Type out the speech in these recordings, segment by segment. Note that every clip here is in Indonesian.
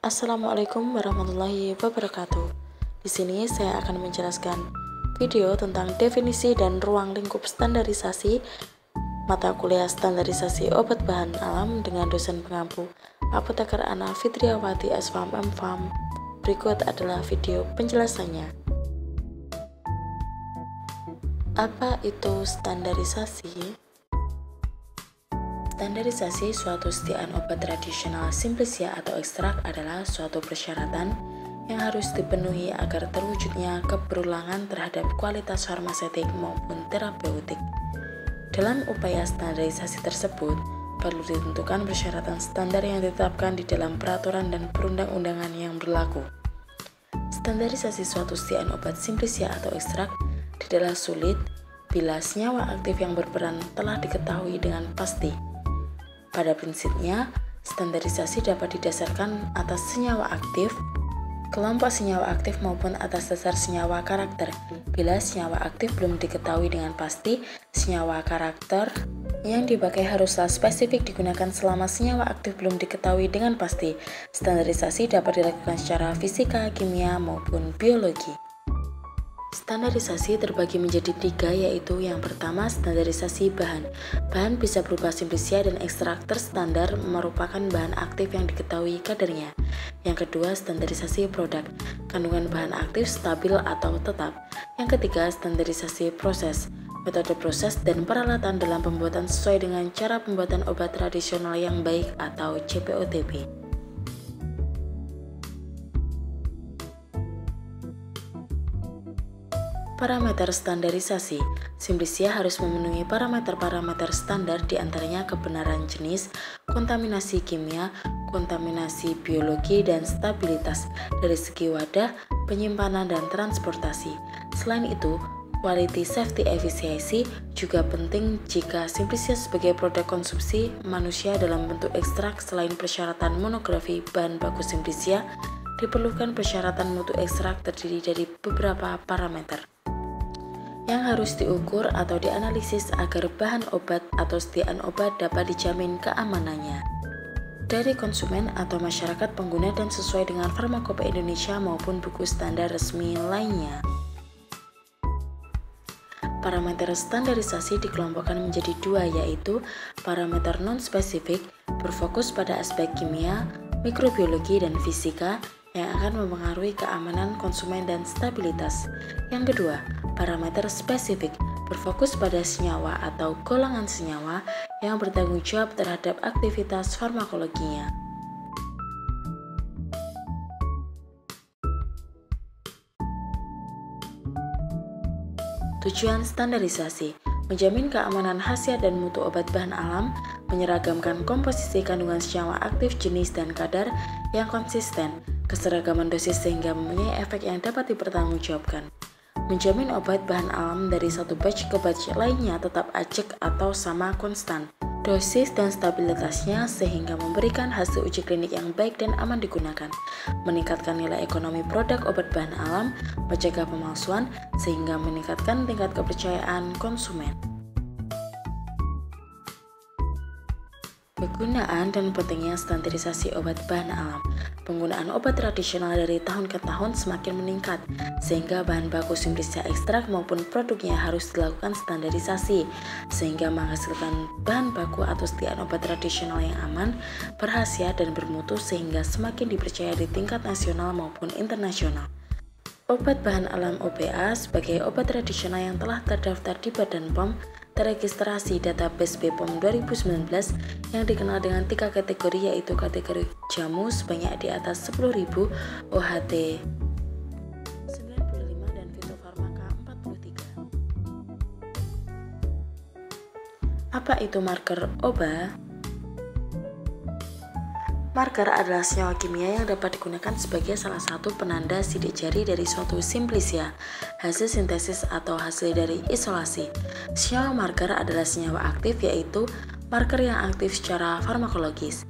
Assalamualaikum warahmatullahi wabarakatuh. Di sini saya akan menjelaskan video tentang definisi dan ruang lingkup standarisasi mata kuliah standarisasi obat bahan alam dengan dosen pengampu Apoteker Ana Fitriawati SFAM MFAM. Berikut adalah video penjelasannya. Apa itu standarisasi? Standarisasi suatu setiaan obat tradisional simplicia atau ekstrak adalah suatu persyaratan yang harus dipenuhi agar terwujudnya keberulangan terhadap kualitas farmasetik maupun terapeutik. Dalam upaya standarisasi tersebut, perlu ditentukan persyaratan standar yang ditetapkan di dalam peraturan dan perundang-undangan yang berlaku. Standarisasi suatu setiaan obat simplicia atau ekstrak tidaklah sulit bila senyawa aktif yang berperan telah diketahui dengan pasti. Pada prinsipnya, standarisasi dapat didasarkan atas senyawa aktif, kelompok senyawa aktif maupun atas dasar senyawa karakter. Bila senyawa aktif belum diketahui dengan pasti, senyawa karakter yang dipakai haruslah spesifik digunakan selama senyawa aktif belum diketahui dengan pasti. Standarisasi dapat dilakukan secara fisika, kimia, maupun biologi. Standarisasi terbagi menjadi 3, yaitu yang pertama standarisasi bahan. Bahan bisa berupa simplicia dan ekstrak terstandar merupakan bahan aktif yang diketahui kadarnya. Yang kedua standarisasi produk. Kandungan bahan aktif stabil atau tetap. Yang ketiga standarisasi proses. Metode proses dan peralatan dalam pembuatan sesuai dengan cara pembuatan obat tradisional yang baik atau CPOTB. Parameter standarisasi. Simplicia harus memenuhi parameter-parameter standar, diantaranya kebenaran jenis, kontaminasi kimia, kontaminasi biologi, dan stabilitas dari segi wadah, penyimpanan, dan transportasi. Selain itu, quality safety efficiency juga penting jika simplicia sebagai produk konsumsi manusia dalam bentuk ekstrak. Selain persyaratan monografi bahan baku simplicia, diperlukan persyaratan mutu ekstrak terdiri dari beberapa parameter yang harus diukur atau dianalisis agar bahan obat atau setiaan obat dapat dijamin keamanannya dari konsumen atau masyarakat pengguna dan sesuai dengan Farmakopeia Indonesia maupun buku standar resmi lainnya. Parameter standarisasi dikelompokkan menjadi 2, yaitu parameter non-spesifik berfokus pada aspek kimia, mikrobiologi, dan fisika yang akan mempengaruhi keamanan konsumen dan stabilitas. Yang kedua, parameter spesifik berfokus pada senyawa atau golongan senyawa yang bertanggung jawab terhadap aktivitas farmakologinya. Tujuan standarisasi: menjamin keamanan khasiat dan mutu obat bahan alam, menyeragamkan komposisi kandungan senyawa aktif, jenis, dan kadar yang konsisten, keseragaman dosis sehingga mempunyai efek yang dapat dipertanggungjawabkan, menjamin obat bahan alam dari satu batch ke batch lainnya tetap acak atau sama konstan, dosis dan stabilitasnya sehingga memberikan hasil uji klinik yang baik dan aman digunakan, meningkatkan nilai ekonomi produk obat bahan alam, mencegah pemalsuan sehingga meningkatkan tingkat kepercayaan konsumen. Kegunaan dan pentingnya standarisasi obat bahan alam. Penggunaan obat tradisional dari tahun ke tahun semakin meningkat, sehingga bahan baku simplicia ekstrak maupun produknya harus dilakukan standarisasi, sehingga menghasilkan bahan baku atau setiaan obat tradisional yang aman, berkhasiat, dan bermutu sehingga semakin dipercaya di tingkat nasional maupun internasional. Obat bahan alam OBA sebagai obat tradisional yang telah terdaftar di Badan POM terregistrasi database BPOM 2019 yang dikenal dengan 3 kategori, yaitu kategori jamu sebanyak di atas 10.000, OHT 95, dan fitofarmaka 43. Apa itu marker OBA? Marker adalah senyawa kimia yang dapat digunakan sebagai salah satu penanda sidik jari dari suatu simplicia, hasil sintesis atau hasil dari isolasi. Senyawa marker adalah senyawa aktif, yaitu marker yang aktif secara farmakologis.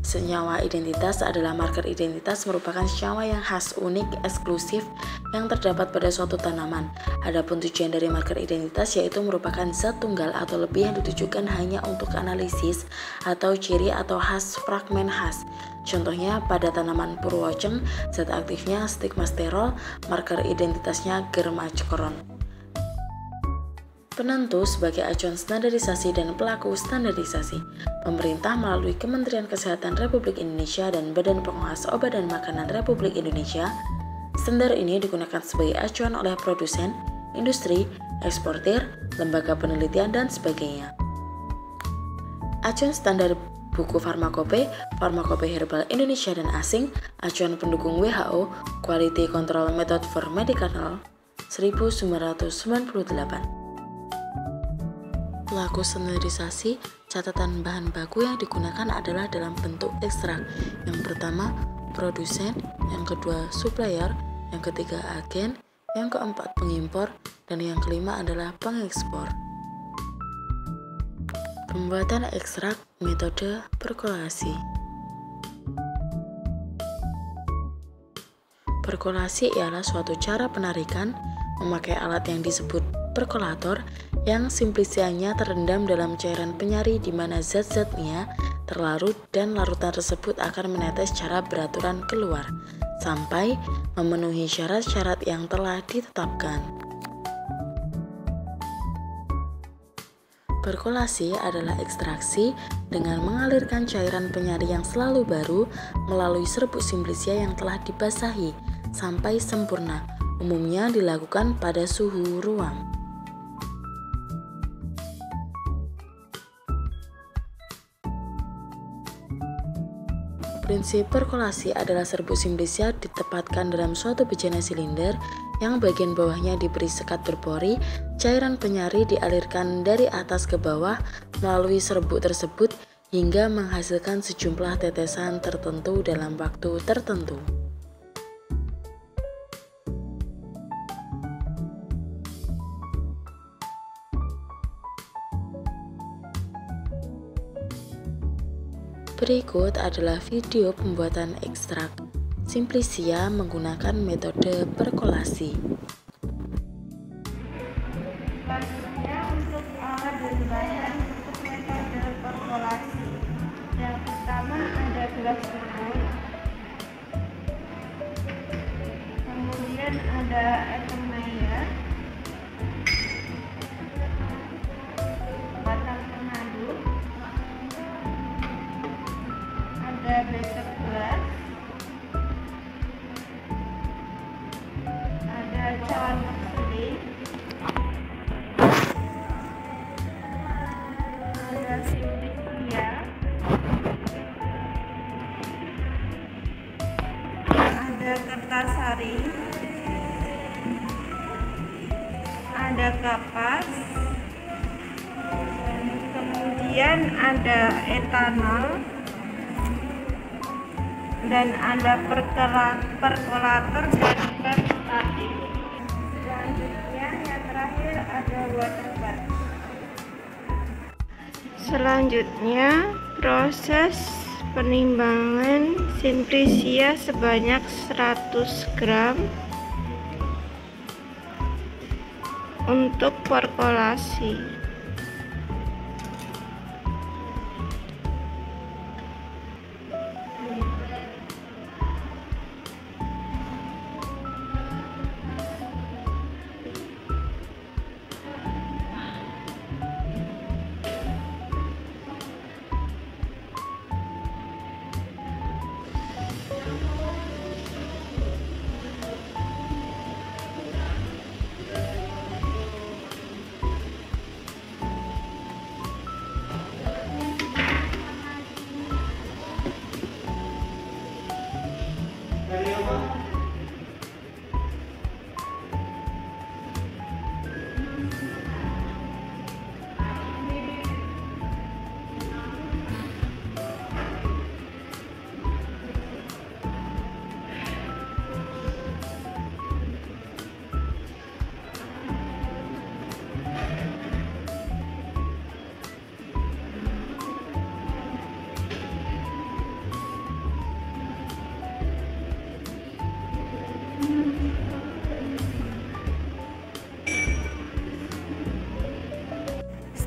Senyawa identitas adalah marker identitas merupakan senyawa yang khas, unik, eksklusif yang terdapat pada suatu tanaman. Adapun tujuan dari marker identitas yaitu merupakan zat tunggal atau lebih yang ditujukan hanya untuk analisis atau ciri atau khas fragmen khas. Contohnya pada tanaman purwoceng, zat aktifnya stigmasterol, marker identitasnya germacukron. Penentu sebagai acuan standarisasi dan pelaku standarisasi. Pemerintah melalui Kementerian Kesehatan Republik Indonesia dan Badan Pengawas Obat dan Makanan Republik Indonesia. Standar ini digunakan sebagai acuan oleh produsen, industri, eksportir, lembaga penelitian, dan sebagainya. Acuan standar buku farmakope, farmakope herbal Indonesia dan asing, acuan pendukung WHO, Quality Control Method for Medicinal 1998. Pelaku standarisasi, catatan bahan baku yang digunakan adalah dalam bentuk ekstrak. Yang pertama, produsen, yang kedua, supplier, yang ketiga, agen, yang keempat, pengimpor, dan yang kelima adalah pengekspor. Pembuatan ekstrak, metode perkolasi. Perkolasi ialah suatu cara penarikan memakai alat yang disebut perkolator yang simplisianya terendam dalam cairan penyari di mana zat-zatnya terlarut dan larutan tersebut akan menetes secara beraturan keluar sampai memenuhi syarat-syarat yang telah ditetapkan. Perkolasi adalah ekstraksi dengan mengalirkan cairan penyari yang selalu baru melalui serbuk simplisia yang telah dibasahi sampai sempurna. Umumnya dilakukan pada suhu ruang. Prinsip perkolasi adalah serbuk simplisia ditempatkan dalam suatu bejana silinder yang bagian bawahnya diberi sekat berpori. Cairan penyari dialirkan dari atas ke bawah melalui serbuk tersebut hingga menghasilkan sejumlah tetesan tertentu dalam waktu tertentu. Berikut adalah video pembuatan ekstrak simplisia menggunakan metode perkolasi. Selanjutnya untuk bahan untuk metode perkolasi. Yang pertama ada gelas bubur, kemudian ada Erlenmeyer, batang pengadu, ada beker gelas, ada cawan seling, ada simplisia, ada kertas saring, ada kapas, kemudian ada etanol, dan ada perkolator dan lem statik. Selanjutnya yang terakhir ada water bath. Selanjutnya proses penimbangan simplisia sebanyak 100 gram untuk perkolasi.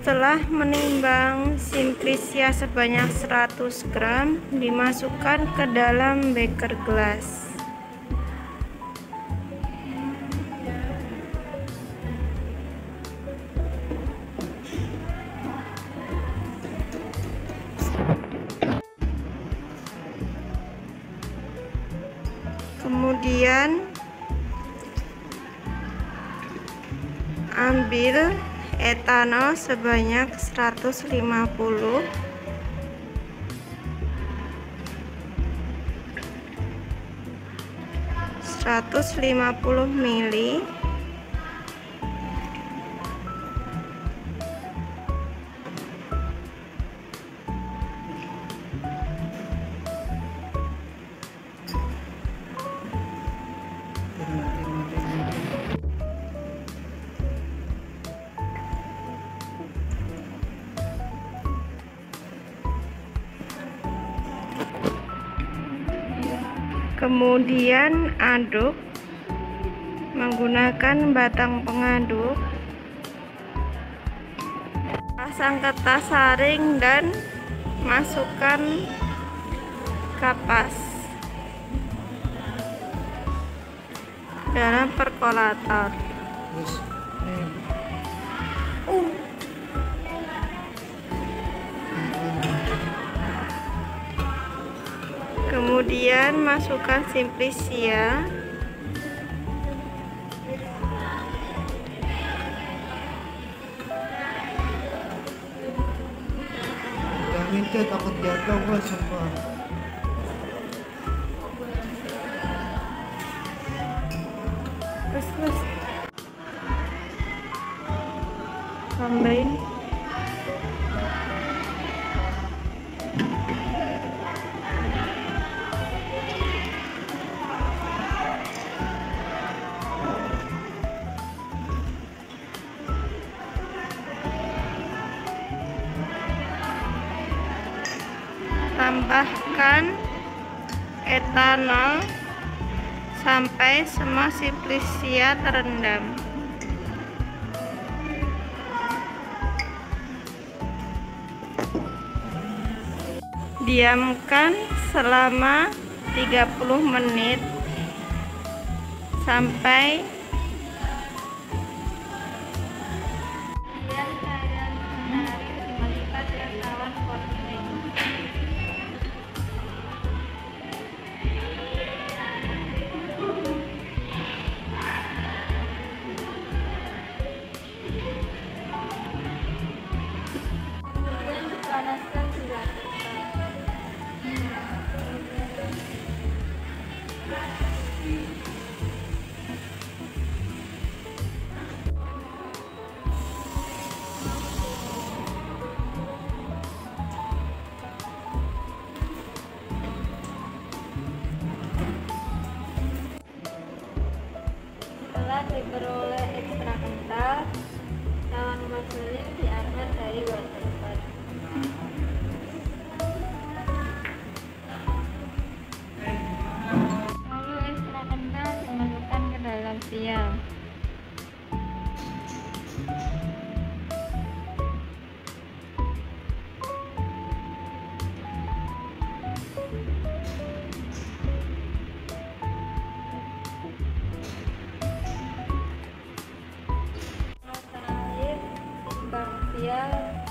Setelah menimbang simplisia sebanyak 100 gram, dimasukkan ke dalam beker gelas. Kemudian ambil etanol sebanyak 150 ml. Kemudian aduk menggunakan batang pengaduk, pasang kertas saring dan masukkan kapas dalam perkolator. Kemudian masukkan simplisia. Jangan itu takut jatuh gua sumpah. Terus tambahin tambahkan etanol sampai semua simplisia terendam. Diamkan selama 30 menit sampai diperoleh ekstra kental, cawan margarin diangkat dari waterpan. Lalu ekstra kental dimasukkan ke dalam sial.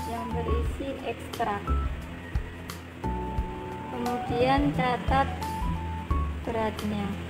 Yang berisi ekstrak. Kemudian catat beratnya.